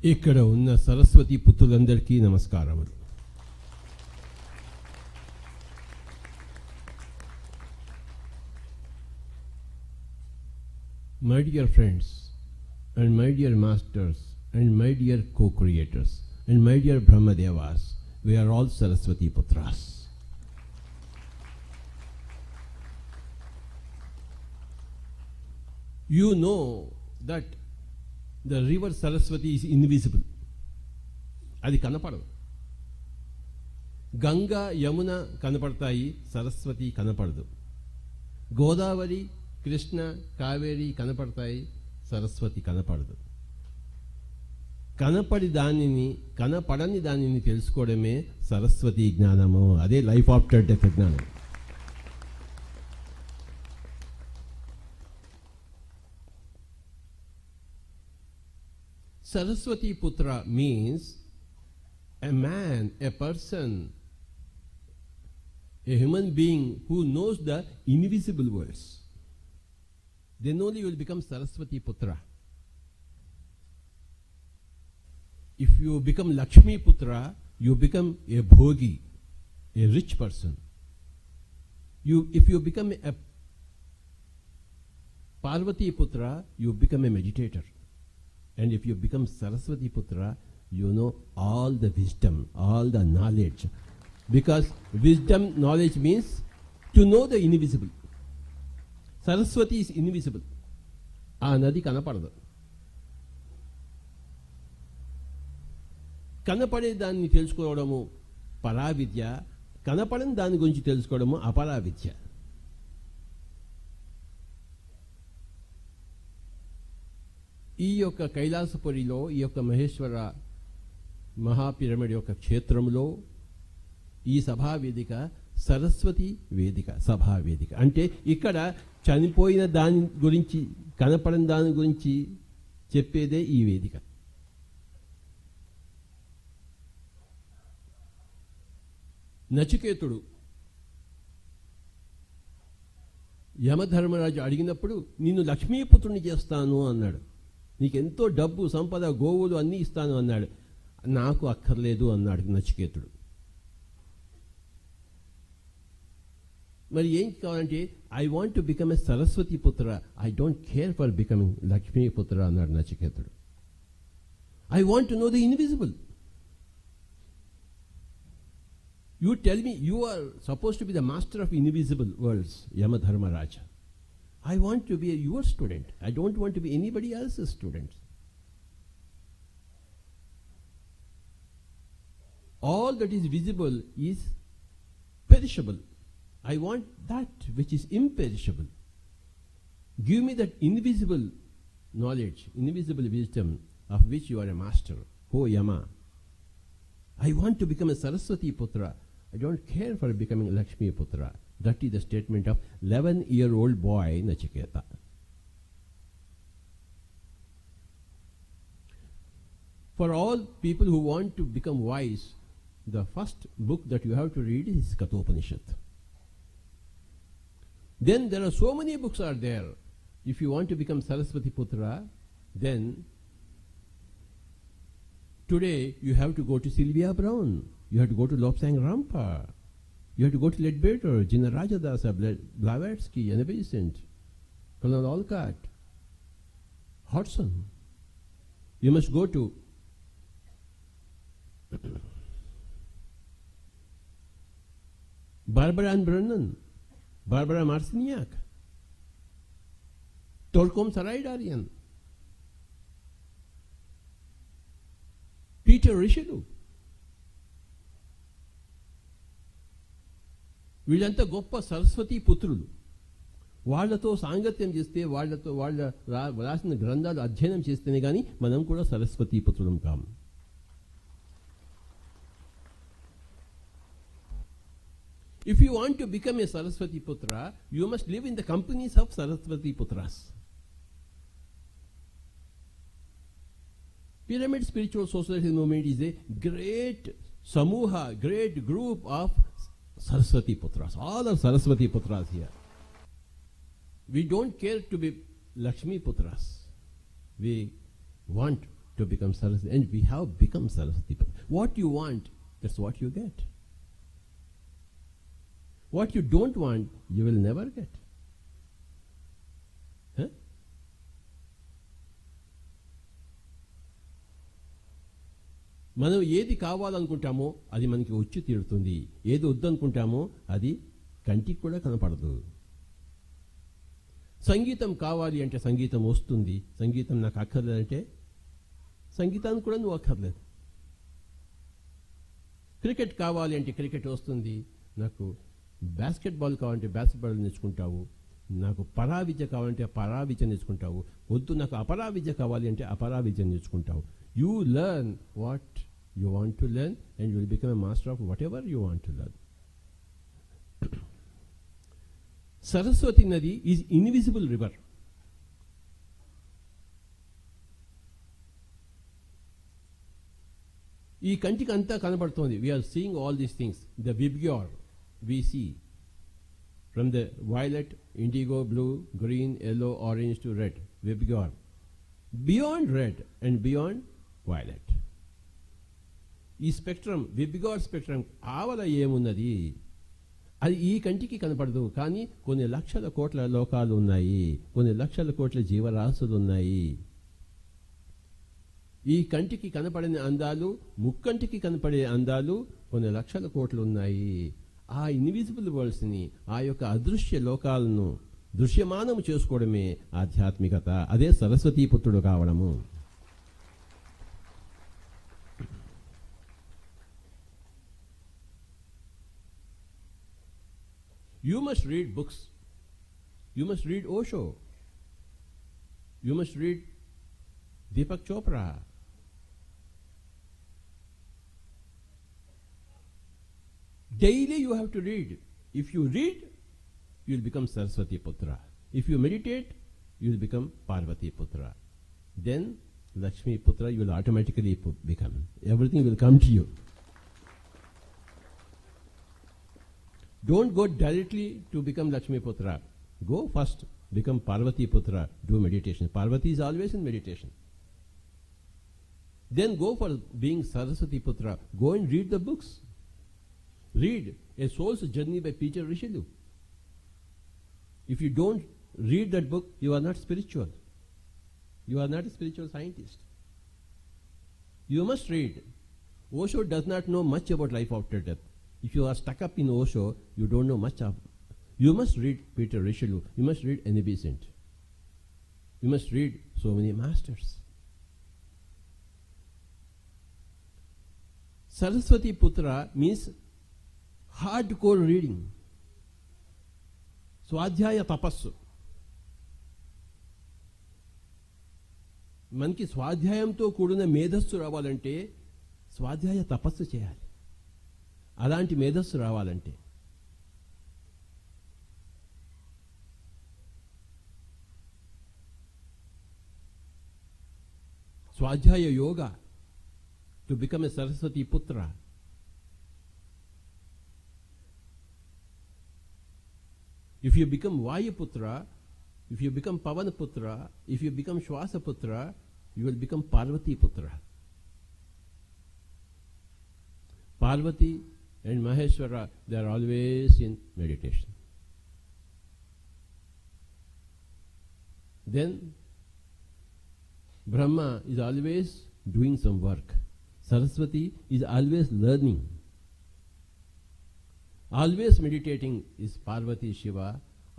ఇక్కడ ఉన్న సరస్వతి పుత్రులందరికీ నమస్కారములు. My dear friends and my dear masters and my dear co-creators and my dear Brahmadevas, we are all Saraswati Putras. You know that the river Saraswati is invisible. అది కనపడదు. గంగా యమున కనపడతాయి, సరస్వతి కనపడదు. గోదావరి కృష్ణ కావేరి కనపడతాయి, సరస్వతి కనపడదు. కనపడని దానిని తెలుసుకోవడమే సరస్వతి జ్ఞానము. అదే లైఫ్ ఆఫ్టర్ డెత్ జ్ఞానం. Saraswati Putra means a man, a person, a human being who knows the invisible worlds. Then only you will become Saraswati Putra. If you become Lakshmi Putra, you become a bhogi, a rich person. If you become a Parvati Putra, you become a meditator. And if you become Saraswati Putra, you know all the wisdom, all the knowledge. Because wisdom, knowledge means to know the invisible. Saraswati is invisible. ఆ నది కనపడదు. కనపడే దాన్ని తెలుసుకోవడము పరావిద్య, కనపడని దాని గురించి తెలుసుకోవడము అపరావిద్య. ఈ యొక్క కైలాసపురిలో, ఈ యొక్క మహేశ్వర మహాపిరమిడ్ యొక్క క్షేత్రంలో ఈ సభావేదిక సరస్వతి వేదిక, సభావేదిక. అంటే ఇక్కడ చనిపోయిన దాని గురించి, కనపడని దాని గురించి చెప్పేదే ఈ వేదిక. నచికేతుడు యమధర్మరాజు అడిగినప్పుడు నిన్ను లక్ష్మీపుత్రుని చేస్తాను అన్నాడు. నీకెంతో డబ్బు, సంపద, గోవులు అన్నీ ఇస్తాను అన్నాడు. నాకు అక్కర్లేదు అన్నాడు నచికేతుడు. మరి ఏం కావాలంటే I want to become a Saraswati పుత్ర, I don't care for becoming Lakshmi పుత్ర అన్నాడు నచికేతుడు. I want to know the invisible. You tell me, you are suppose to be the master of invisible worlds, Yamadharmaraja. I want to be your student. I don't want to be anybody else's student. All that is visible is perishable. I want that which is imperishable. Give me that invisible knowledge, invisible wisdom of which you are a master, O Yama. I want to become a Saraswati Putra. I don't care for becoming Lakshmi Putra. That is the statement of 11-year-old boy Nachiketa. For all people who want to become wise, the first book that you have to read is Kathopanishad. Then there are so many books are there. If you want to become Saraswati Putra, then today you have to go to Sylvia Browne. You have to go to Lobsang Rampa. You have to go to Leadbeater, Jina Rajadasa, Blavatsky, Anna Besant, Colonel Olcott, Hodgson. You must go to Barbara Ann Brennan, Barbara Marciniak, Torkom Saraydarian, Peter Richelieu. వీళ్ళంతా గొప్ప సరస్వతి పుత్రులు. వాళ్లతో సాంగత్యం చేస్తే, వాళ్ళ రాసిన గ్రంథాలు అధ్యయనం చేస్తేనే కానీ మనం కూడా సరస్వతి పుత్రులం కాము. If you want to become a Saraswati Putra, you must live in the companies of Saraswati Putras. Pyramid Spiritual Society movement is a great samuha, great group of Saraswati Putras. All are Saraswati Putras here. We don't care to be Lakshmi Putras. We want to to become Saraswati. And we have become Saraswati. What you want, that's what you get. What you don't want, you will never get. Huh? మనం ఏది కావాలనుకుంటామో అది మనకి వచ్చి తీరుతుంది. ఏది వద్దనుకుంటామో అది కంటికి కూడా కనపడదు. సంగీతం కావాలి అంటే సంగీతం వస్తుంది. సంగీతం నాకు అక్కర్లేదంటే సంగీతానికి కూడా నువ్వు అక్కర్లేదు. క్రికెట్ కావాలి అంటే క్రికెట్ వస్తుంది. నాకు బాస్కెట్బాల్ కావాలంటే బాస్కెట్బాల్ నేర్చుకుంటావు. నాకు పరావిద్య కావాలంటే పరావిద్య నేర్చుకుంటావు. వద్దు నాకు అపరావిద్య కావాలి అంటే అపరావిద్య నేర్చుకుంటావు. You learn what you want to learn and you will become a master of whatever you want to learn. Saraswati Nadi is invisible river. ఈ కంటికి అంతా కనబడుతోంది. We are seeing all these things. The Vibgyor we see from the violet, indigo, blue, green, yellow, orange to red. Vibgyor. Beyond red and beyond violet. ఈ spectrum విబ్గోర్ spectrum ఆవల ఏమున్నది అది ఈ కంటికి కనపడదు. కానీ కొన్ని లక్షల కోట్ల లోకాలు ఉన్నాయి. కొన్ని లక్షల కోట్ల జీవరాశులు ఉన్నాయి. ఈ కంటికి కనపడని అందాలు, ముక్కంటికి కనపడే అందాలు కొన్ని లక్షల కోట్లు ఉన్నాయి. ఆ ఇన్విజిబుల్ వరల్డ్స్ని, ఆ యొక్క అదృశ్య లోకాలను దృశ్యమానము చేసుకోవడమే ఆధ్యాత్మికత. అదే సరస్వతీ పుత్రుడు కావడము. You must read books. You must read Osho. You must read Deepak Chopra. Daily you have to read. If you read, you will become Saraswati Putra. If you meditate, you will become Parvati Putra. Then Lakshmi Putra you will automatically become. Everything will come to you. Don't go directly to become Lakshmi Putra. Go first, become Parvati Putra, do meditation. Parvati is always in meditation. Then go for being Saraswati Putra. Go and read the books. Read A Soul's Journey by Peter Richelieu. If you don't read that book, you are not spiritual. You are not a spiritual scientist. You must read. Osho does not know much about life after death. If you are stuck up in Osho, you don't know much of. You must read Peter Richelieu. You must read Annie Besant. You must read so many masters. Saraswati Putra means hardcore reading. స్వాధ్యాయ తపస్సు. మనకి స్వాధ్యాయంతో కూడిన మేధస్సు రావాలంటే స్వాధ్యాయ తపస్సు చేయాలి. అలాంటి మేధస్సు రావాలంటే స్వాధ్యాయ yoga to become a Saraswati పుత్ర. If you become Vayu-putra, if you become Pavan-putra, if you become Shwasa-putra, you will become Parvati-putra. Parvati and Maheshwara, they are always in meditation. Then Brahma is always doing some work. Saraswati is always learning. Always meditating is Parvati Shiva.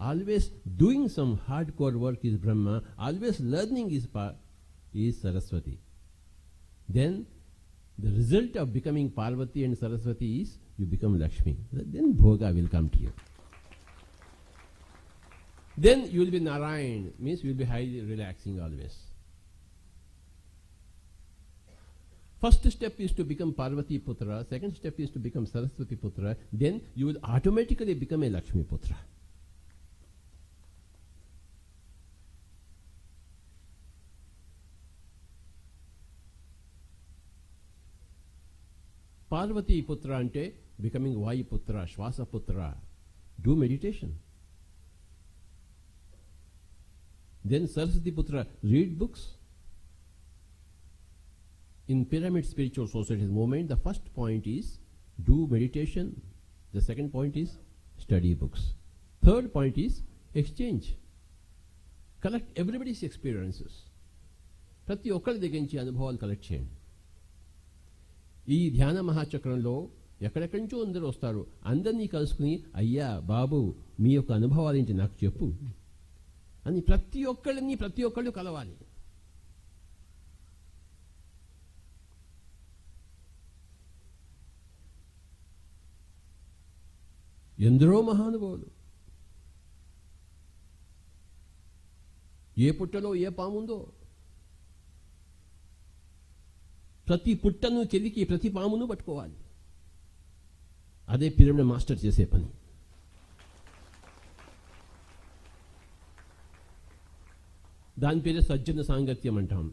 Always doing some hardcore work is Brahma. Always learning is Saraswati. Then the result of becoming Parvati and Saraswati is you become Lakshmi. Then Bhoga will come to you. Then you will be Narayan, means you will be highly relaxing always. First step is to become Parvati Putra. Second step is to become Saraswati Putra. Then you will automatically become a Lakshmi Putra. Parvati Putra ante becoming Vayu Putra, Shwasa Putra. Do meditation. Then Saraswati Putra, read books. in pyramid spiritual societies movement, the first point is do meditation. The second point is study books. Third point is exchange. Collect everybody's experiences. ప్రతి ఒక్కరి దగ్గర నుంచి అనుభవాలు collect చేయండి. ఈ ధ్యాన మహాచక్రంలో ఎక్కడెక్కడి నుంచో అందరూ వస్తారు. అందరినీ కలుసుకుని అయ్యా బాబు మీ యొక్క అనుభవాలు ఏంటి నాకు చెప్పు అని ప్రతి ఒక్కళ్ళు కలవాలి. ఎందరో మహానుభావులు ఏ పుట్టలో ఏ పాముందో ప్రతి పుట్టను కెలికి ప్రతి పామును పట్టుకోవాలి. అదే పిరమిడ్ మాస్టర్ చేసే పని. దాని పేరే సజ్జన సాంగత్యం అంటాం.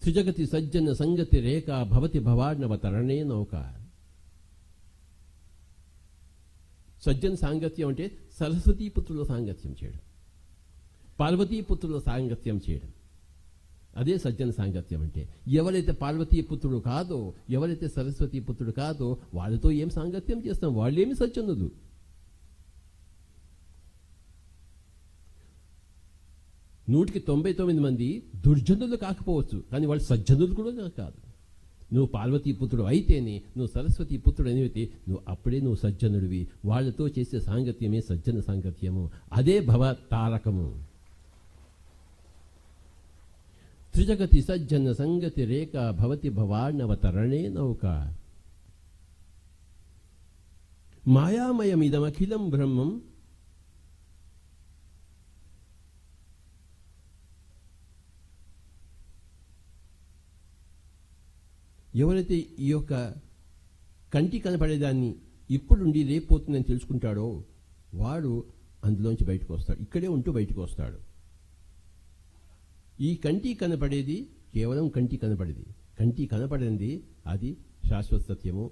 త్రిజగతి సజ్జన సంగతి రేఖ భవతి భవార్ణవ తరణే నౌక. సజ్జన సాంగత్యం అంటే సరస్వతీపుత్రుల సాంగత్యం చేయడం, పార్వతీపుత్రుల సాంగత్యం చేయడం. అదే సజ్జన సాంగత్యం అంటే. ఎవరైతే పార్వతీపుత్రుడు కాదో, ఎవరైతే సరస్వతీపుత్రుడు కాదో వాళ్ళతో ఏం సాంగత్యం చేస్తాం? వాళ్ళేమి సజ్జనులు. నూటికి 99 మంది దుర్జనులు కాకపోవచ్చు, కానీ వాళ్ళు సజ్జనులు కూడా కాదు. నువ్వు పార్వతీపుత్రుడు అయితేనే, నువ్వు సరస్వతీపుత్రుడు అయితే అప్పుడే నువ్వు సజ్జనుడివి. వాళ్ళతో చేసే సాంగత్యమే సజ్జన సాంగత్యము. అదే భవ తారకము. త్రిజగతి సజ్జన సంగతి రేఖ భవతి భవార్ణవ తరణే నౌక. మాయామయమిదమఖిలం బ్రహ్మం ఎవరైతే ఈ యొక్క కంటి కనపడేదాన్ని ఇప్పుడుండి రేపోతుందని తెలుసుకుంటాడో వాడు అందులోంచి బయటకు వస్తాడు. ఇక్కడే ఉంటూ బయటకు వస్తాడు. ఈ కంటి కనపడేది కేవలం కంటి కనపడేది. కంటి కనపడింది అది శాశ్వత సత్యము.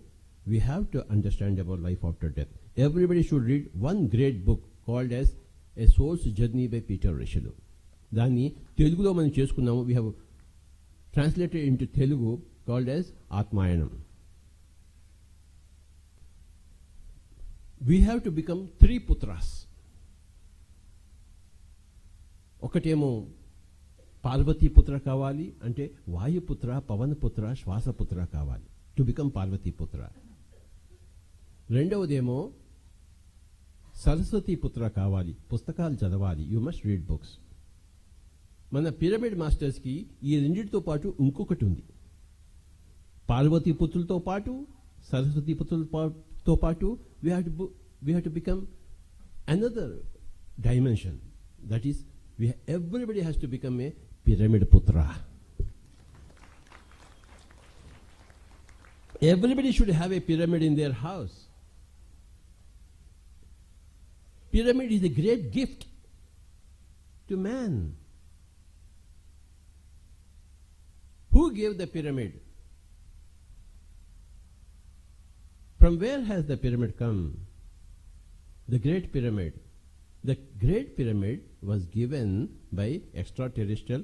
We have to understand about life after death. Everybody should read one great book called as a soul's journey by Peter Richelieu. దాన్ని తెలుగులో మనం చేసుకున్నాము. We have translated into Telugu called as Atmayanam. We have to become 3 putras. ఒకటేమో పార్వతీపుత్ర కావాలి, అంటే వాయుపుత్ర, పవనపుత్ర, శ్వాసపుత్ర కావాలి to become పార్వతీపుత్ర. రెండవదేమో సరస్వతీపుత్ర కావాలి, పుస్తకాలు చదవాలి. You must read books. మన పిరమిడ్ మాస్టర్స్కి ఈ రెండింటితో పాటు ఇంకొకటి ఉంది. పార్వతీపుత్రులతో పాటు, సరస్వతీపుత్రులతో పాటు we have to become another dimension. That is, everybody has to become a pyramid putra. Everybody should have a pyramid in their house. Pyramid is a great gift to man. Who gave the pyramid? From where has the pyramid come? The Great Pyramid. The Great Pyramid was given by extraterrestrial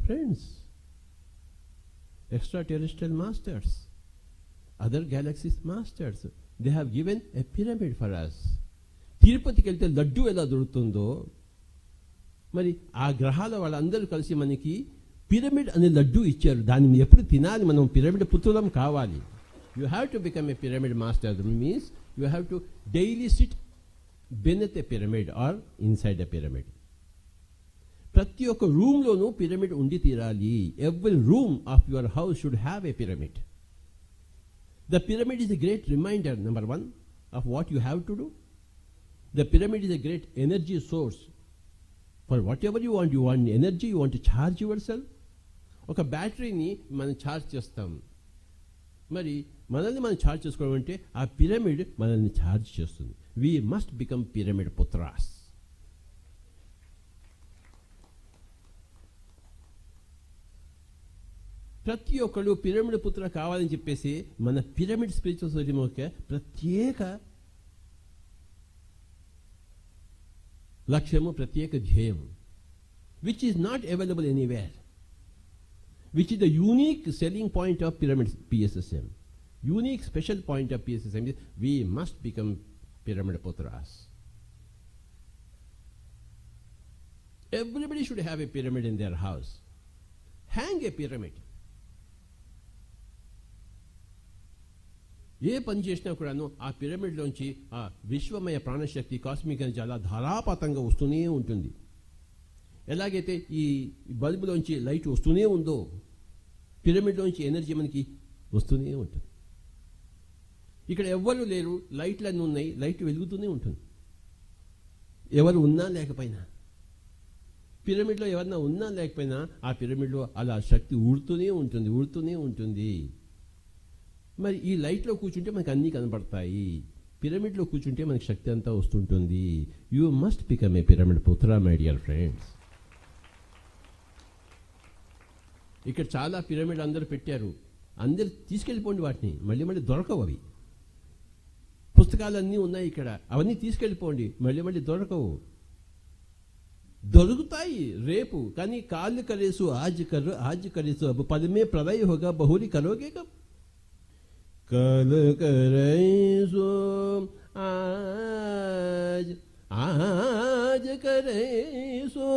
friends, extraterrestrial masters, other galaxies masters. They have given a pyramid for us. తిరుపతికి వెళ్తే లడ్డు ఎలా దొరుకుతుందో మరి ఆ గ్రహాల వాళ్ళందరూ కలిసి మనకి పిరమిడ్ అనే లడ్డు ఇచ్చారు. దాన్ని ఎప్పుడు తినాలి? మనం పిరమిడ్ పుత్రులం కావాలి. You have to become a pyramid master. That means you have to daily sit beneath a pyramid or inside a pyramid. ప్రతి ఒక్క రూమ్లోనూ పిరమిడ్ ఉండి తీరాలి. Every room of your house should have a pyramid. The pyramid is a great reminder, number 1, of what you have to do. The pyramid is a great energy source. For whatever you want energy, you want to charge yourself. ఒక బ్యాటరీని మనం charge చేస్తాం. మరి మనల్ని మనం charge చేసుకోవడం అంటే ఆ పిరమిడ్ మనల్ని ఛార్జ్ చేస్తుంది. వీ మస్ట్ బికమ్ పిరమిడ్ పుత్రాస్. ప్రతి ఒక్కళ్ళు పిరమిడ్ పుత్ర కావాలని చెప్పేసి మన పిరమిడ్ స్పిరిచువల్ సొసైటీ యొక్క ప్రత్యేక లక్ష్యము, ప్రత్యేక ధ్యేయం, which is not available anywhere. which is the unique selling point of pyramid PSSM. Unique special point of PSSM is we must become pyramid putras. Everybody should have a pyramid in their house. Hang a pyramid. ఏ పని చేసినా కూడాను ఆ పిరమిడ్లోంచి ఆ విశ్వమయ ప్రాణశక్తి cosmic energy అలా ధారాపాతంగా వస్తూనే ఉంటుంది. ఎలాగైతే ఈ బల్బులోంచి లైట్ వస్తూనే ఉందో పిరమిడ్లోంచి ఎనర్జీ మనకి వస్తూనే ఉంటుంది. ఇక్కడ ఎవ్వరు లేరు, లైట్లన్నీ ఉన్నాయి, లైట్ వెలుగుతూనే ఉంటుంది. ఎవరు ఉన్నా లేకపోయినా, పిరమిడ్లో ఎవరన్నా ఉన్నా లేకపోయినా ఆ పిరమిడ్లో అలా శక్తి ఊడుతూనే ఉంటుంది, ఊడుతూనే ఉంటుంది. మరి ఈ లైట్లో కూర్చుంటే మనకు అన్నీ కనబడతాయి, పిరమిడ్లో కూర్చుంటే మనకి శక్తి అంతా వస్తుంటుంది. You must become a pyramid పుత్ర మై డియర్ ఫ్రెండ్స్. ఇక్కడ చాలా పిరమిడ్ అందరూ పెట్టారు, అందరు తీసుకెళ్ళిపోండి వాటిని, మళ్ళీ మళ్ళీ దొరకవు. అవి పుస్తకాలన్నీ ఉన్నాయి ఇక్కడ, అవన్నీ తీసుకెళ్ళిపోండి, మళ్ళీ మళ్ళీ దొరకవు. దొరుకుతాయి రేపు, కానీ కాళ్ళు కరేసు ఆజ్ కరేసు అబ్ పదమే ప్రళయ హోగా బహురి కరోగే కబ్. कल करेसो आज करेसो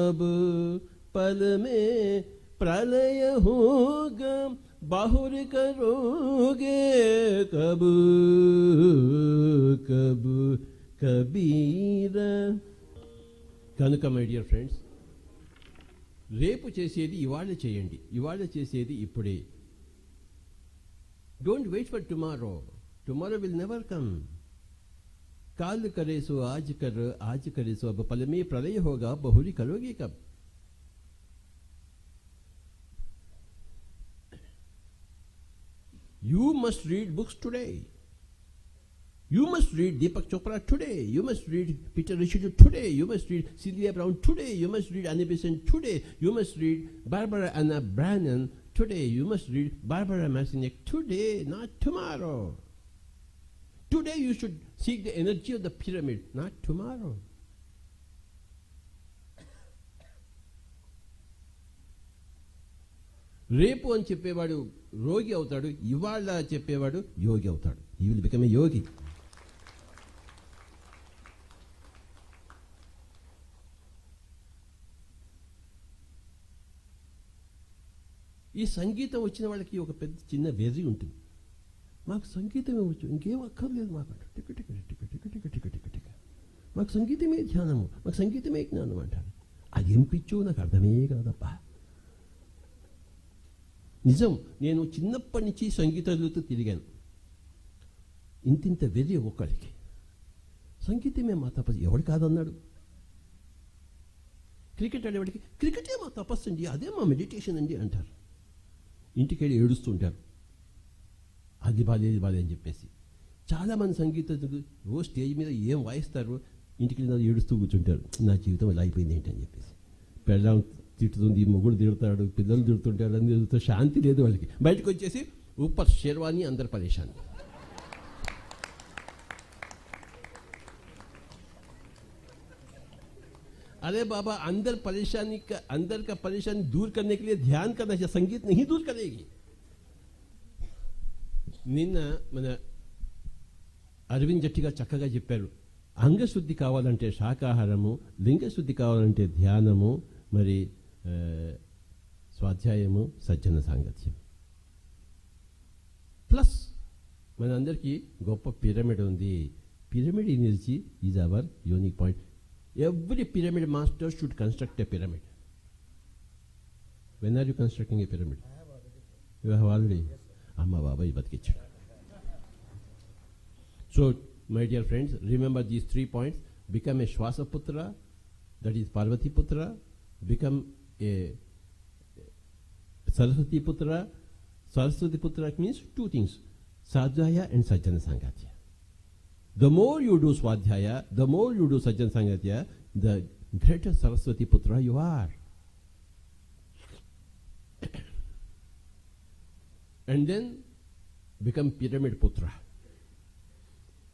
अब पल में प्रलय होगा बाहुर करोगे कब कब कबीरा. కనుక మై డియర్ ఫ్రెండ్స్, రేపు చేసేది ఇవాళ చేయండి, ఇవాళ చేసేది ఇప్పుడే. Don't wait for tomorrow. Tomorrow will never come. काल करे सो आज करे सो अब पल में प्रलय होगा बहुरी करोगे कब. You must read books today. You must read Deepak Chopra today. You must read Peter Richard today. You must read Celia Brown today. You must read Annie Besant today. You must read Barbara Anna Brannan today. You must read Barbara Marcinek today, not tomorrow. Today you should seek the energy of the pyramid, not tomorrow. రేపు అని చెప్పేవాడు రోగి అవుతాడు, ఇవాళ చెప్పేవాడు యోగి అవుతాడు. He will become a yogi. ఈ సంగీతం వచ్చిన వాళ్ళకి ఒక పెద్ద చిన్న వెర్రి ఉంటుంది. మాకు సంగీతమే వచ్చు, ఇంకేం అక్కర్లేదు మాకు, tick tick tick tick tick tick tick tick, మాకు సంగీతమే ధ్యానము, మాకు సంగీతమే జ్ఞానం అంటారు. అది ఏం పిచ్చో నాకు అర్థమే కాదబ్బా. నిజం, నేను చిన్నప్పటి నుంచి సంగీతాలతో తిరిగాను. ఇంతింత వెర్రి ఒక్కడికి సంగీతమే మా తపస్సు, ఎవడు కాదన్నాడు. క్రికెట్ ఆడేవాడికి క్రికెటే మా తపస్సు అండి, అదే మా మెడిటేషన్ అండి అంటారు. ఇంటికి వెళ్ళి ఏడుస్తుంటారు, అది బాలేదు బాలే అని చెప్పేసి. చాలామంది సంగీతజ్ఞులు రోజు స్టేజ్ మీద ఏం వాయిస్తారు, ఇంటికి వెళ్ళి ఏడుస్తూ కూర్చుంటారు, నా జీవితం ఇలా అయిపోయింది ఏంటి అని చెప్పేసి. పెళ్ళం తిట్టుతుంది, మొగుడు తిడుతాడు, పిల్లలు తిడుతుంటారు, అన్ని తిడుతూ శాంతి లేదు వాళ్ళకి. బయటకు వచ్చేసి ఊపర్ షేర్వాణి అందరు పరేషాన్. अरे बाबा, अंदर का परेशानी दूर करने के लिए ध्यान करना चाहिए, संगीत नहीं दूर करेगी. నిన్న మన అరవింద్ జట్టిగా చక్కగా చెప్పారు, అంగశుద్ధి కావాలంటే శాకాహారము, లింగశుద్ధి కావాలంటే ధ్యానము, మరి స్వాధ్యాయము, సజ్జన సాంగత్యం. ప్లస్ మనందరికీ గొప్ప పిరమిడ్ ఉంది. Pyramid energy is our unique point. Every pyramid master should construct a pyramid. When are you constructing a pyramid? You have already. Amma Baba Ibadkichad. So, my dear friends, remember these 3 points. Become a Shwasaputra, that is Parvati Putra. Become a Saraswati Putra. Saraswati Putra means 2 things, Sadhyaya and Sajjana Sangatya. The more you do Swadhyaya, the more you do Sajjan Sangatya, the greater Saraswati Putra you are. And then become Pyramid Putra.